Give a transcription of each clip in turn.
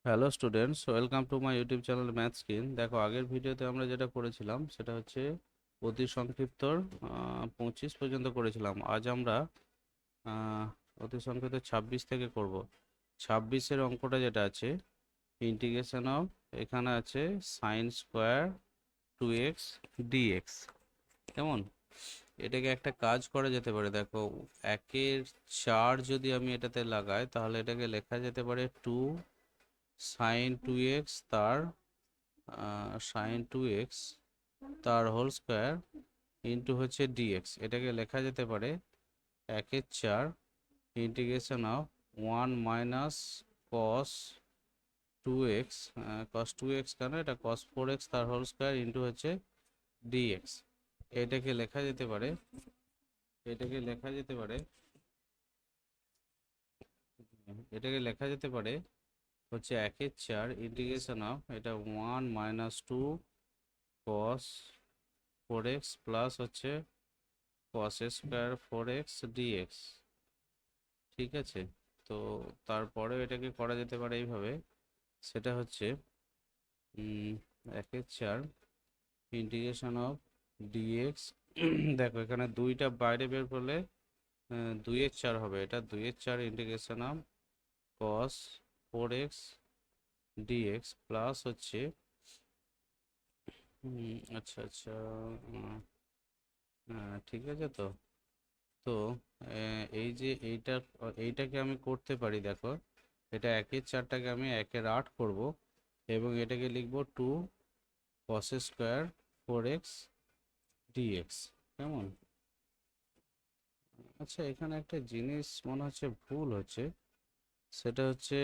Hello students, welcome to my YouTube channel math screen. দেখো, আগের ভিডিওতে আমরা যেটা করেছিলাম সেটা হচ্ছে অতি সংক্ষিপ্তর 25 পর্যন্ত করেছিলাম। আজ আমরা আহ, অতি সংক্ষিপ্ত 26 থেকে করব। 26-এর অঙ্কটা যেটা আছে, ইন্টিগ্রেশন অফ, এখানে আছে সাইন স্কোয়ার 2x ডিএক্স। কেমন? এটাকে একটা কাজ করা যেতে পারে। দেখো, 1/4 যদি আমি এটাতে লাগাই তাহলে এটাকে লেখা যেতে পারে 2 sin 2x তার sin 2x তার হোল স্কোয়ার ইন্টু হচ্ছে ডিএক্স। এটাকে লেখা যেতে পারে 1/4 integration of 1 - cos 2x, cos 2x কেন, এটা cos 4x তার হোল স্কোয়ার ইন্টু হচ্ছে ডিএক্স। এটাকে লেখা যেতে পারে এটাকে লেখা যেতে পারে এটাকে লেখা যেতে পারে হচ্ছে 1/4 ইন্টিগ্রেশন অফ, এটা 1 - 2 cos 4x প্লাস হচ্ছে cos স্কোয়ার 4x ডিএক্স। ঠিক আছে? তো তারপরেও এটাকে করা যেতে পারে এইভাবে। সেটা হচ্ছে 1/4 ইন্টিগ্রেশন অফ ডিএক্স। দেখো, এখানে দুইটা বাইরে বের করলে 2/4 হবে। এটা 2/4 integration of cos 4x d x plus হচ্ছে আচ্ছা আচ্ছা, উম, ঠিক আছে। তো তো এই যে এইটাকে আমি করতে পারি। দেখো, এটা 1/4টাকে আমি 1/8 করব এবং এটাকে লিখব 2 cos² 4x ডিএক্স। কেমন? আচ্ছা, এখানে একটা জিনিস মনে হচ্ছে ভুল হচ্ছে। সেটা হচ্ছে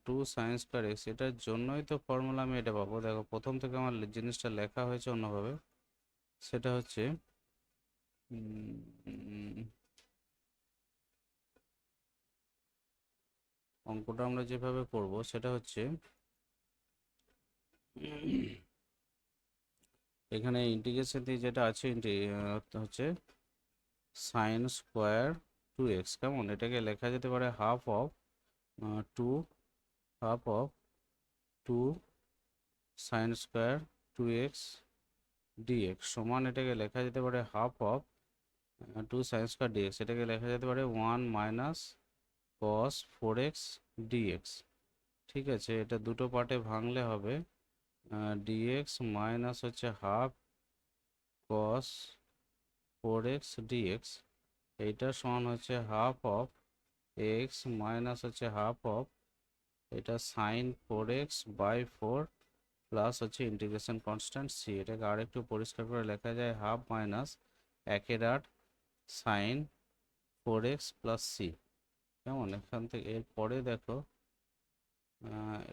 2 sin²x, এটার জন্যই তো ফর্মুলা আমি এটা পাবো। দেখো, প্রথম থেকে আমার জিনিসটা লেখা হয়েছে অন্যভাবে। সেটা হচ্ছে উম, অঙ্কটা আমরা যেভাবে করব সেটা হচ্ছে এখানে ইন্টিগ্রেশন দিয়ে যেটা আছে হচ্ছে sin² 2x। কেমন? এটাকে লেখা যেতে পারে to half of 2 sin² 2x dx সমান, এটাকে লেখা যেতে পারে হাফ অফ 2 sin² dx। এটাকে লেখা যেতে পারে 1 - cos 4x ডিএক্স। ঠিক আছে? এটা দুটো পার্টে ভাঙলে হবে ডিএক্স মাইনাস হচ্ছে হাফ cos 4x ডিএক্স। এইটা সমান হচ্ছে হাফ অফ এক্স মাইনাস হচ্ছে হাফ অফ এটা sin 4x/4 প্লাস হচ্ছে ইন্টিগ্রেশন কনস্ট্যান্ট সি। এটাকে আরেকটু পরিষ্কার করে লেখা যায় half minus 1/8 sin 4x plus C. কেমন? এখান থেকে এরপরে দেখো,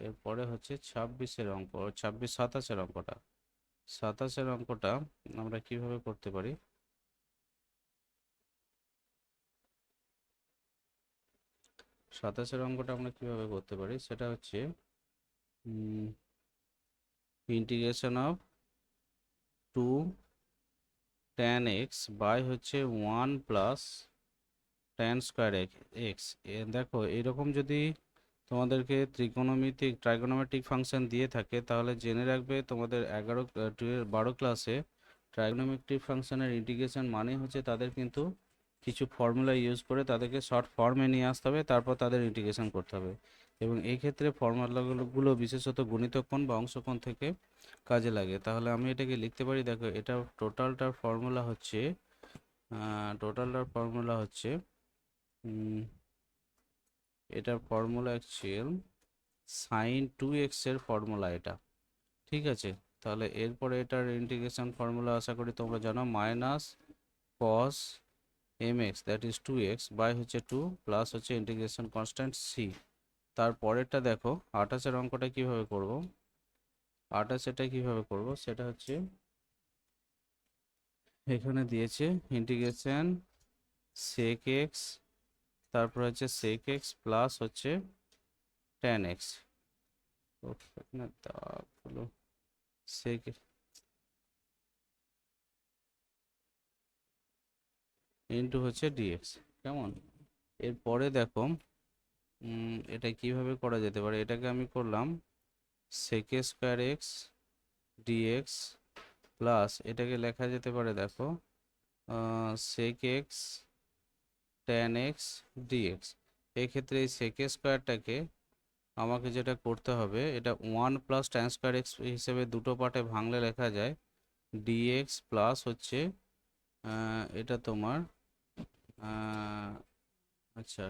এরপরে হচ্ছে 26-এর অঙ্ক, 27-এর অঙ্কটা। 27-এর অঙ্কটা আমরা কিভাবে করতে পারি? 27-এর অঙ্কটা আমরা কিভাবে করতে পারি সেটা হচ্ছে integration of 2 tan x by হচ্ছে 1 + tan² x। দেখো, এরকম যদি তোমাদেরকে ট্রাইগোনোমেট্রিক ফাংশন দিয়ে থাকে তাহলে জেনে রাখবে তোমাদের 12 ক্লাসে ট্রাইগোনোমেট্রিক ফাংশনের ইন্টিগ্রেশন মানে হচ্ছে তাদের কিন্তু কিছু ফর্মুলা ইউজ করে তাদেরকে শর্ট ফর্মে নিয়ে আসতে হবে, তারপর তাদের ইন্টিগ্রেশন করতে হবে। এবং এই ক্ষেত্রে ফর্মুলাগুলো বিশেষত গুণিতক কোণ বা অংশকোণ থেকে কাজে লাগে। তাহলে আমি এটাকে লিখতে পারি। দেখো, এটা টোটালটার ফর্মুলা হচ্ছে এটার ফর্মুলা অ্যাকচুয়াল sin 2x এর ফর্মুলা এটা। ঠিক আছে? তাহলে এরপরে এটার ইন্টিগ্রেশন ফর্মুলা আশা করি তোমরা জানো, -cos mx that is 2x by হচ্ছে 2 প্লাস হচ্ছে ইন্টিগ্রেশন কনস্ট্যান্ট সি। তারপরেরটা দেখো, 28-এর অঙ্কটা কিভাবে করব। 28 কিভাবে করব সেটা হচ্ছে এখানে দিয়েছে ইন্টিগ্রেশন sec x, তারপর হচ্ছে sec x প্লাস হচ্ছে tan x। এখানে দাগ হলো sec ইন্টু হচ্ছে ডিএক্স। কেমন? এরপরে দেখো, এটা কিভাবে করা যেতে পারে? এটাকে আমি করলাম sec square x d x plus এটাকে লেখা যেতে পারে, দেখো sec x tan x d x. এক্ষেত্রে এই sec স্কোয়ারটাকে আমাকে যেটা করতে হবে, এটা 1 প্লাস tan স্কোয়ার এক্স হিসেবে দুটো পার্টে ভাঙলে লেখা যায় ডিএক্স প্লাস হচ্ছে এটা তোমার আচ্ছা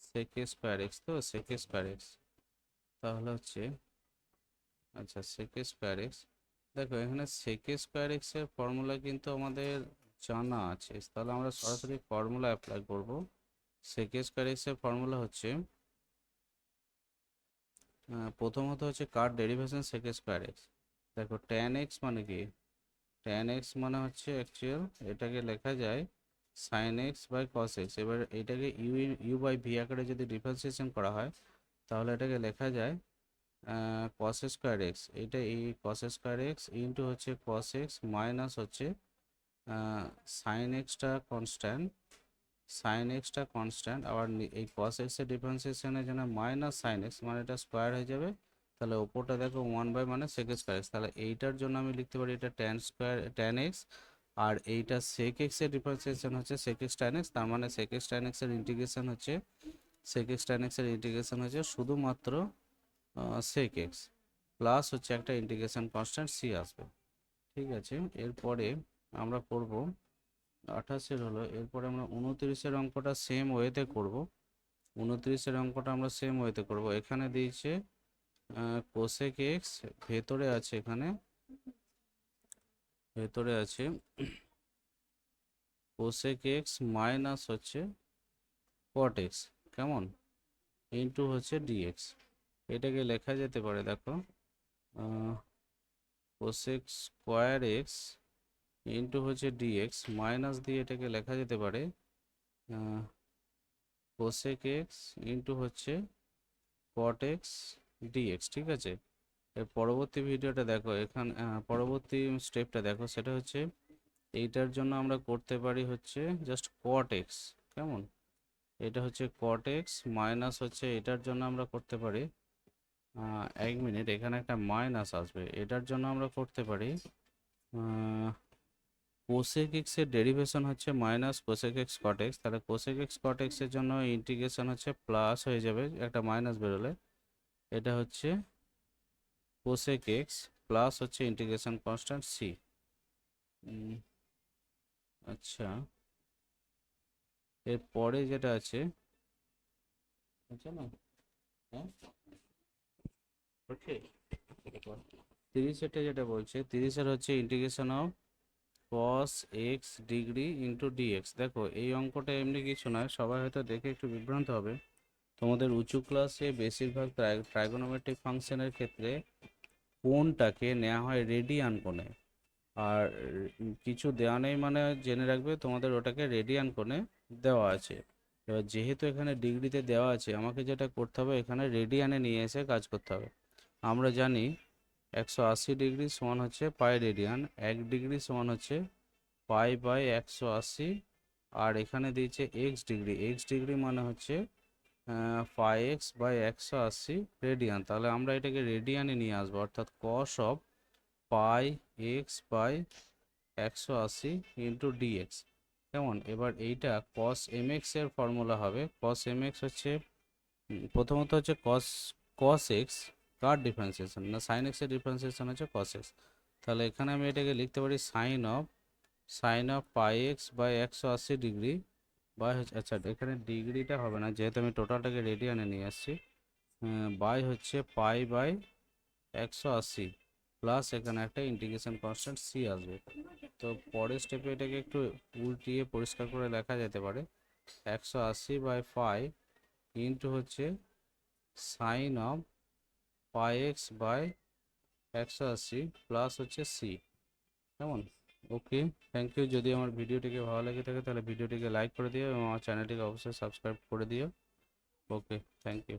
sec স্কোয়ার এক্স, তো sec স্কোয়ার এক্স তাহলে হচ্ছে আচ্ছা sec স্কোয়ার এক্স। দেখো এখানে sec স্কোয়ার এক্স এর ফর্মুলা কিন্তু আমাদের জানা আছে, তাহলে আমরা সরাসরি ফর্মুলা অ্যাপ্লাই করব। sec স্কোয়ার এক্স এর ফর্মুলা হচ্ছে প্রথমত হচ্ছে কার ডেরিভেশন sec স্কোয়ার এক্স। দেখো tan এক্স মানে কি? tan এক্স মানে হচ্ছে অ্যাকচুয়াল, এটাকে লেখা যায় sin x by cos x. এবার এটাকে ইউ বাই ভি আকারে যদি ডিফারেন্সিয়েশন করা হয় তাহলে এটাকে লেখা যায় cos স্কোয়ার এক্স। এটা এই cos স্কোয়ার এক্স ইন্টু হচ্ছে cos এক্স মাইনাস হচ্ছে sin extra constant, sin extra constant আবার এই cos এক্স এর ডিফারেন্সিয়েশনের জন্য মাইনাস sin এক্স মানে এটা স্কোয়ার হয়ে যাবে। তাহলে ওপরটা দেখো 1 বাই মানে sec স্কোয়ার এক্স, তাহলে এইটার জন্য আমি লিখতে পারি এটা tan এক্স, আর এইটা sec এক্স এর ডিফারেন্সিয়েশন হচ্ছে sec এক্স tan এক্স, তার মানে sec এক্স tan এক্স এর ইন্টিগ্রেশন হচ্ছে sec এক্স tan এক্স এর ইন্টিগ্রেশন হচ্ছে শুধুমাত্র sec এক্স প্লাস হচ্ছে একটা ইন্টিগ্রেশন কনস্ট্যান্ট c আসবে। ঠিক আছে, এরপরে আমরা করব 28-এর হলো, এরপরে আমরা 29-এর অঙ্কটা সেম ওয়েতে করব। 29-এর অঙ্কটা আমরা সেম ওয়েতে করব। এখানে দিয়েছে কোসেক এক্স, ভেতরে আছে এখানে ভেতরে আছে কোসেক এক্স মাইনাস হচ্ছে কট এক্স, কেমন, ইন্টু হচ্ছে ডিএক্স। এটাকে লেখা যেতে পারে, দেখো কোসেক স্কোয়ার এক্স ইন্টু হচ্ছে ডিএক্স মাইনাস দিয়ে এটাকে লেখা যেতে পারে কোসেক এক্স ইন্টু হচ্ছে কট এক্স ডিএক্স। ঠিক আছে, এর পরবর্তী ভিডিওটা দেখো, এখানে পরবর্তী স্টেপটা দেখো, সেটা হচ্ছে এইটার জন্য আমরা করতে পারি হচ্ছে জাস্ট কট এক্স, কেমন, এটা হচ্ছে কট এক্স মাইনাস হচ্ছে এটার জন্য আমরা করতে পারি 1 মিনিট, এখানে একটা মাইনাস আসবে, এটার জন্য আমরা করতে পারি কোসেক এক্স এর ডেরিভেশন হচ্ছে minus cosec x cot x, তাহলে কোসেক এক্স কট এক্স এর জন্য ইন্টিগ্রেশন হচ্ছে প্লাস হয়ে যাবে, একটা মাইনাস বেরোলে এটা হচ্ছে কোসেক এক্স প্লাস হচ্ছে ইন্টিগ্রেশন কনস্ট্যান্ট সি। আচ্ছা, এরপরে যেটা আছে, আচ্ছা না, হ্যাঁ ওকে, 30-এটা যেটা বলছে 30-এর হচ্ছে integration of cos x degree into d x. দেখো এই অঙ্কটা এমনি কিছু নয়, সবাই হয়তো দেখে একটু বিভ্রান্ত হবে। তোমাদের উঁচু ক্লাসে বেশিরভাগ ট্রাইগোনোমেট্রিক ফাংশনের ক্ষেত্রে কোণটাকে নেওয়া হয় রেডিয়ান কোণে, আর কিছু দেওয়া নেই মানে জেনে রাখবে তোমাদের ওটাকে রেডিয়ান কোণে দেওয়া আছে। এবার যেহেতু এখানে ডিগ্রিতে দেওয়া আছে, আমাকে যেটা করতে হবে এখানে রেডিয়ানে নিয়ে এসে কাজ করতে হবে। আমরা জানি 180 ডিগ্রি সমান হচ্ছে পাই রেডিয়ান, 1 ডিগ্রি সমান হচ্ছে পাই বাই 180, আর এখানে দিয়েছে এক্স ডিগ্রি মানে হচ্ছে পাই এক্স বাই 180 রেডিয়ান। তাহলে আমরা এটাকে রেডিয়ানে নিয়ে আসবো, অর্থাৎ cos of pi x by 180 into d x, কেমন। এবার এইটা কস এম এক্স এর ফর্মুলা হবে, কস এম এক্স হচ্ছে প্রথমত হচ্ছে কস এক্স কার ডিফারেন্সিয়েশন না সাইন এক্স এর ডিফারেন্সিয়েশন হচ্ছে কস এক্স, তাহলে এখানে আমি এটাকে লিখতে পারি sine of pi x by 180 degree by হচ্ছে, আচ্ছা এখানে ডিগ্রিটা হবে না যেহেতু আমি টোটালটাকে রেডিয়ানে নিয়ে আসছি, বাই হচ্ছে পাই বাই 180 প্লাস এখানে একটা ইন্টিগ্রেশন কনস্ট্যান্ট সি আসবে। তো পরের স্টেপে এটাকে একটু উল্টিয়ে পরিষ্কার করে লেখা যেতে পারে 180 বাই পাই ইন্টু হচ্ছে sine of pi x by 180 plus হচ্ছে সি, কেমন। Okay, thank you. যদি আমার ভিডিওটিকে ভালো লেগে থাকে তাহলে ভিডিওটিকে লাইক করে দিও এবং আমার চ্যানেলটিকে অবশ্যই সাবস্ক্রাইব করে দিও। ওকে, থ্যাংক ইউ।